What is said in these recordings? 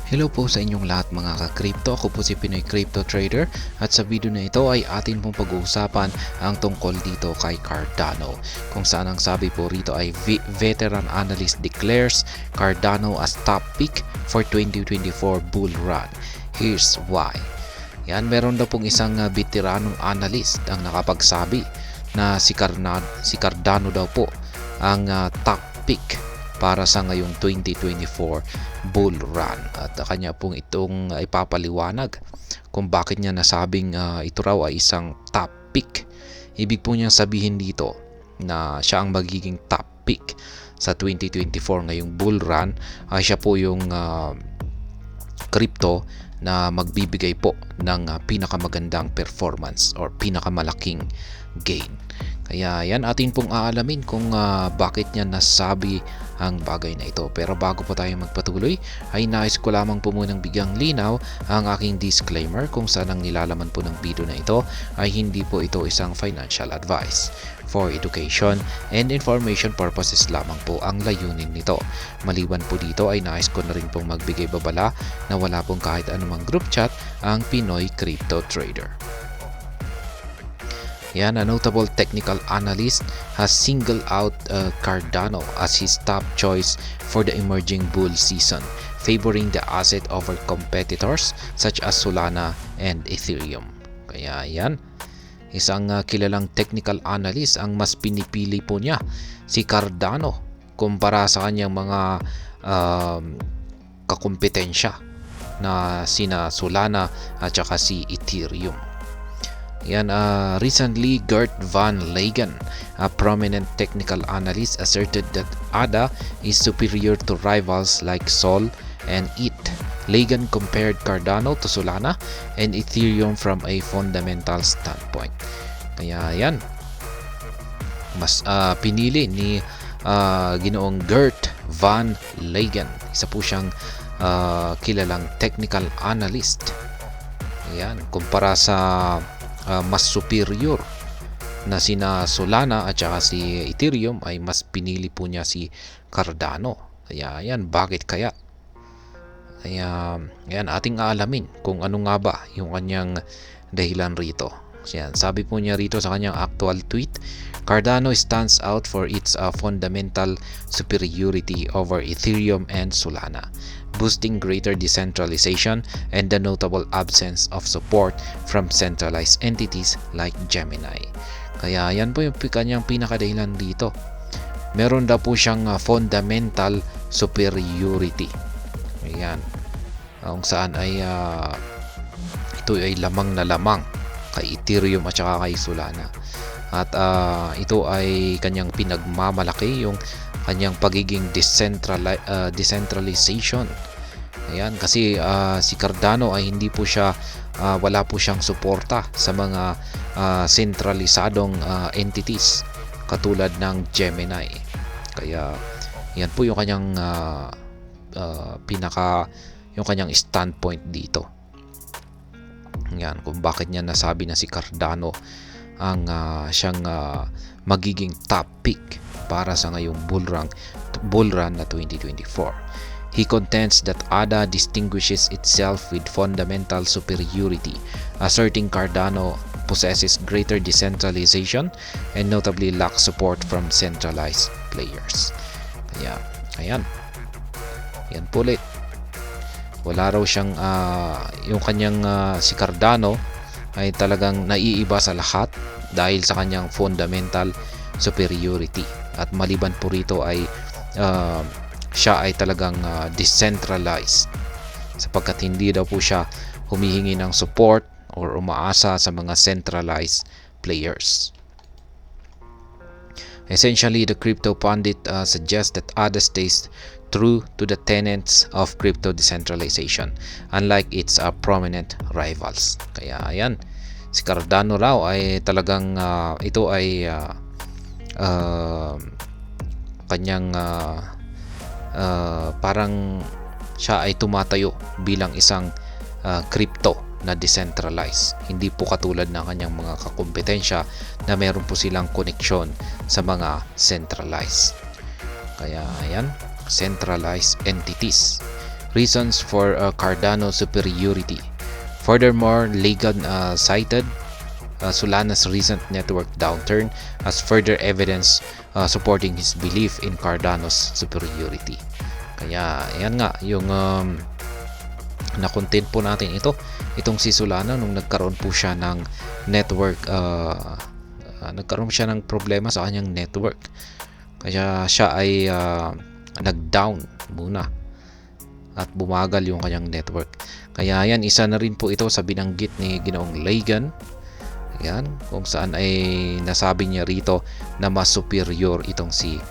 Hello po sa inyong lahat mga ka-crypto. Ako po si Pinoy Crypto Trader at sa video na ito ay atin pong pag-uusapan ang tungkol dito kay Cardano. Kung saan ang sabi po rito ay veteran analyst declares Cardano as top pick for 2024 bull run. Here's why. Yan, meron daw pong isang veteranong analyst ang nakapagsabi na si Cardano daw po ang top pick para sa ngayong 2024 bull run, at kanya pong itong ipapaliwanag kung bakit niya nasabing ito raw ay isang top pick. Ibig po niyang sabihin dito na siya ang magiging top pick sa 2024 ngayong bull run, ay siya po yung crypto na magbibigay po ng pinakamagandang performance or pinakamalaking gain. Kaya yan, atin pong aalamin kung bakit niya nasabi ang bagay na ito. Pero bago po tayo magpatuloy, ay nais ko lamang po munang bigyang linaw ang aking disclaimer kung saan ang nilalaman po ng video na ito ay hindi po ito isang financial advice. For education and information purposes lamang po ang layunin nito. Maliban po dito ay nais ko na rin pong magbigay babala na wala pong kahit anumang group chat ang Pinoy Crypto Trader. Yan, a notable technical analyst has singled out Cardano as his top choice for the emerging bull season, favoring the asset over competitors such as Solana and Ethereum. Kaya yan, isang kilalang technical analyst ang mas pinipili po niya si Cardano kumpara sa kanyang mga kakumpetensya na sina Solana at saka si Ethereum. Yan, recently Gert Van Lagen, a prominent technical analyst, asserted that ADA is superior to rivals like Sol and ETH. Lagen compared Cardano to Solana and Ethereum from a fundamental standpoint. Kaya yan, mas pinili ni Ginoong Gert Van Lagen. Isa po siyang kilalang technical analyst. Ayan, kumpara sa mas superior na sina Solana at saka si Ethereum, ay mas pinili po niya si Cardano. Kaya yan, bakit kaya? Kaya yan, ating aalamin kung ano nga ba yung kanyang dahilan rito. Yan, sabi po niya rito sa kanyang actual tweet, Cardano stands out for its fundamental superiority over Ethereum and Solana, boosting greater decentralization and the notable absence of support from centralized entities like Gemini. Kaya yan po yung kanyang pinakadahilan dito. Meron daw po siyang fundamental superiority. Ayan. Kung saan ay ito ay lamang na lamang kay Ethereum at saka kay Solana. At ito ay kanyang pinagmamalaki, yung kanyang pagiging decentralization. Ayan, kasi si Cardano ay hindi po siya, wala po siyang suporta sa mga sentralisadong entities katulad ng Gemini. Kaya yan po yung kanyang yung kanyang standpoint dito. Yan, kung bakit niya nasabi na si Cardano ang siyang magiging top pick para sa ngayong bull run na 2024. He contends that ADA distinguishes itself with fundamental superiority, asserting Cardano possesses greater decentralization and notably lacks support from centralized players. Kaya, ayan. Yan po ulit. Wala raw siyang, yung kanyang si Cardano ay talagang naiiba sa lahat dahil sa kanyang fundamental superiority. At maliban po rito ay siya ay talagang decentralized, sapagkat hindi daw po siya humihingi ng support or umaasa sa mga centralized players. Essentially, the crypto pundit suggests that ADA stays true to the tenets of crypto decentralization, unlike its prominent rivals. Kaya ayan, si Cardano raw ay talagang ito ay kanyang parang siya ay tumatayo bilang isang crypto na decentralized. Hindi po katulad ng kanyang mga kakumpetensya na meron po silang koneksyon sa mga centralized. Kaya ayan, centralized entities. reasons for Cardano superiority. Furthermore, Lagan cited Solana's recent network downturn as further evidence supporting his belief in Cardano's superiority. Kaya yan nga yung na-content po natin itong si Solana nung nagkaroon po siya ng network nagkaroon siya ng problema sa kanyang network. Kaya siya ay nag-down muna at bumagal yung kanyang network. Kaya yan, isa na rin po ito sa binanggit ni Ginoong Lagan. Yan, kung saan ay nasabi niya rito na mas superior itong si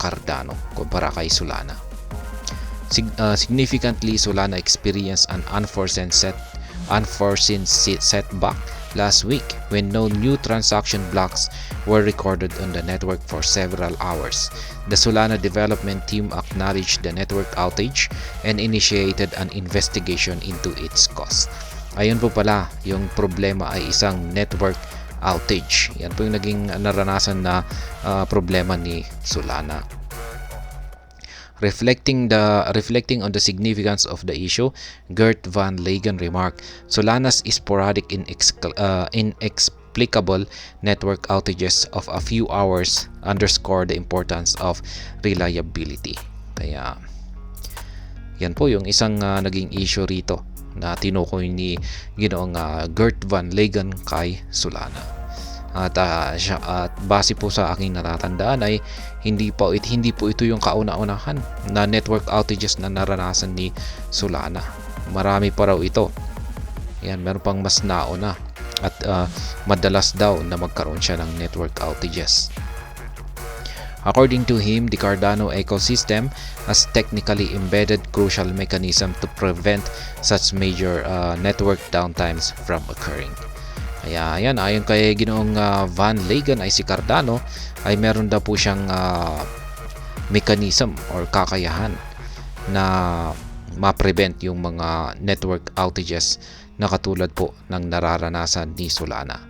Cardano kumpara kay Solana. Significantly, Solana experienced an unforeseen setback last week when no new transaction blocks were recorded on the network for several hours. The Solana development team acknowledged the network outage and initiated an investigation into its cause. Ayun po pala, yung problema ay isang network outage. Yan po yung naging naranasan na problema ni Solana. Reflecting on the significance of the issue, Gert Van Lagan remarked, Solana's sporadic inexplicable network outages of a few hours underscore the importance of reliability. Kaya yan po yung isang naging issue rito na tinukoy ni Ginoong Gert Van Lagan kay Solana. At base po sa aking natatandaan ay hindi po ito yung kauna-unahan na network outages na naranasan ni Solana. Marami pa raw ito. Yan, meron pang mas nauna at madalas daw na magkaroon siya ng network outages. According to him, the Cardano ecosystem has technically embedded crucial mechanism to prevent such major network downtimes from occurring. Kaya yan, ayon kay Ginoong Van Lagan ay si Cardano ay meron daw po siyang mechanism or kakayahan na ma-prevent yung mga network outages na katulad po ng nararanasan ni Solana.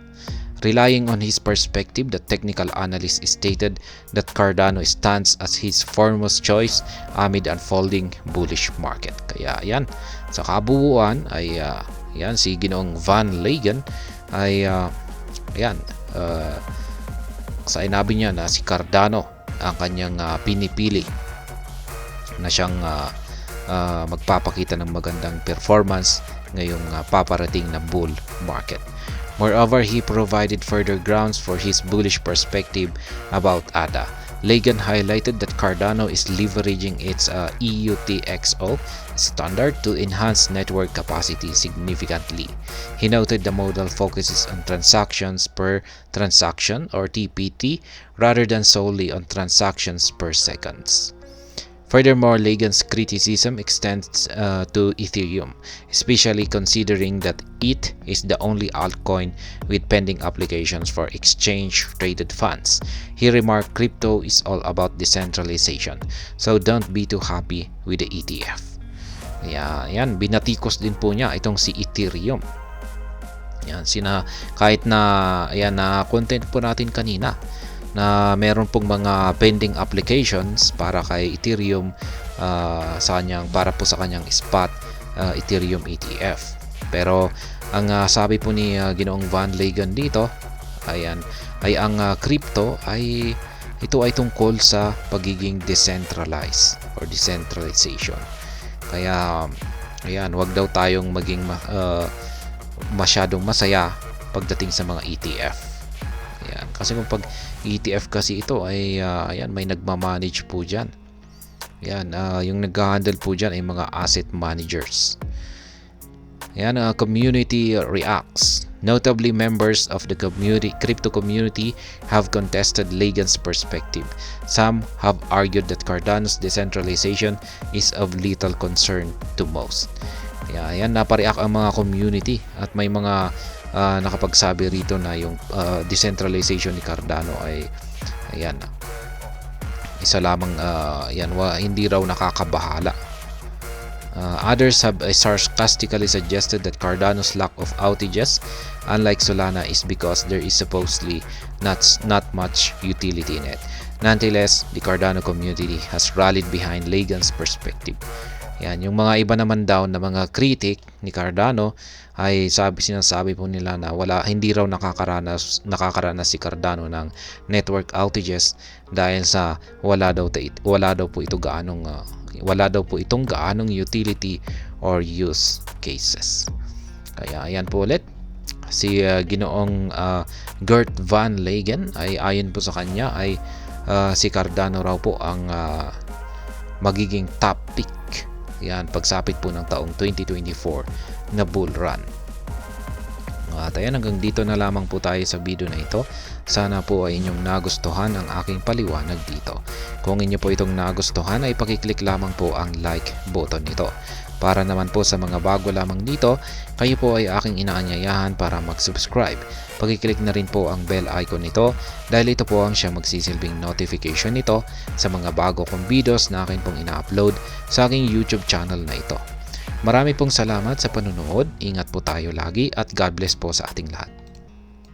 Relying on his perspective, the technical analyst stated that Cardano stands as his foremost choice amid unfolding bullish market. Kaya yan, sa kabuuan ay yan si Ginoong Van Lagan ay sinabi niya na si Cardano ang kanyang pinipili na siyang magpapakita ng magandang performance ngayong paparating na bull market. Moreover, he provided further grounds for his bullish perspective about ADA. Lagan highlighted that Cardano is leveraging its EUTXO standard to enhance network capacity significantly. He noted the model focuses on transactions per transaction or TPT rather than solely on transactions per seconds. Furthermore, Lagan's criticism extends to Ethereum, especially considering that ETH is the only altcoin with pending applications for exchange-traded funds. He remarked crypto is all about decentralization, so don't be too happy with the ETF. Yan, binatikos din po niya itong si Ethereum. Yan, kahit na content po natin kanina na meron pong mga pending applications para kay Ethereum para po sa kanyang spot Ethereum ETF. Pero ang sabi po ni Ginoong Van Lagan dito ay ang crypto ay ito ay tungkol sa pagiging decentralized or decentralization. Kaya ayan, wag daw tayong maging masyadong masaya pagdating sa mga ETF. Ayan, kasi kung pag ETF kasi ito ay may nagma-manage po diyan. Ayan, yung nag-handle po diyan ay mga asset managers. Ayan, community reacts. Notably, members of the crypto community have contested Lagan's perspective. Some have argued that Cardano's decentralization is of little concern to most. Ayan, napareact ang mga community at may mga nakapagsabi rito na yung decentralization ni Cardano ay isa lamang hindi raw nakakabahala. Others have sarcastically suggested that Cardano's lack of outages, unlike Solana, is because there is supposedly not much utility in it. Nonetheless, the Cardano community has rallied behind Lagan's perspective. Yan, yung mga iba naman daw na mga critic ni Cardano ay sinasabi po nila na hindi raw nakakaranas si Cardano ng network outages dahil sa wala daw po itong gaanong utility or use cases. Kaya ayan po ulit, si Ginoong Gert Van Lagen ay ayon po sa kanya ay si Cardano raw po ang magiging top pick. Yan, pagsapit po ng taong 2024 na bull run. At ayan, hanggang dito na lamang po tayo sa video na ito. Sana po ay inyong nagustuhan ang aking paliwanag dito. Kung inyo po itong nagustuhan ay pakiclick lamang po ang like button nito. Para naman po sa mga bago lamang dito, kayo po ay aking inaanyayahan para mag-subscribe. Pakiclick na rin po ang bell icon nito dahil ito po ang siyang magsisilbing notification nito sa mga bago kong videos na akin pong ina-upload sa aking YouTube channel na ito. Marami pong salamat sa panunood, ingat po tayo lagi at God bless po sa ating lahat.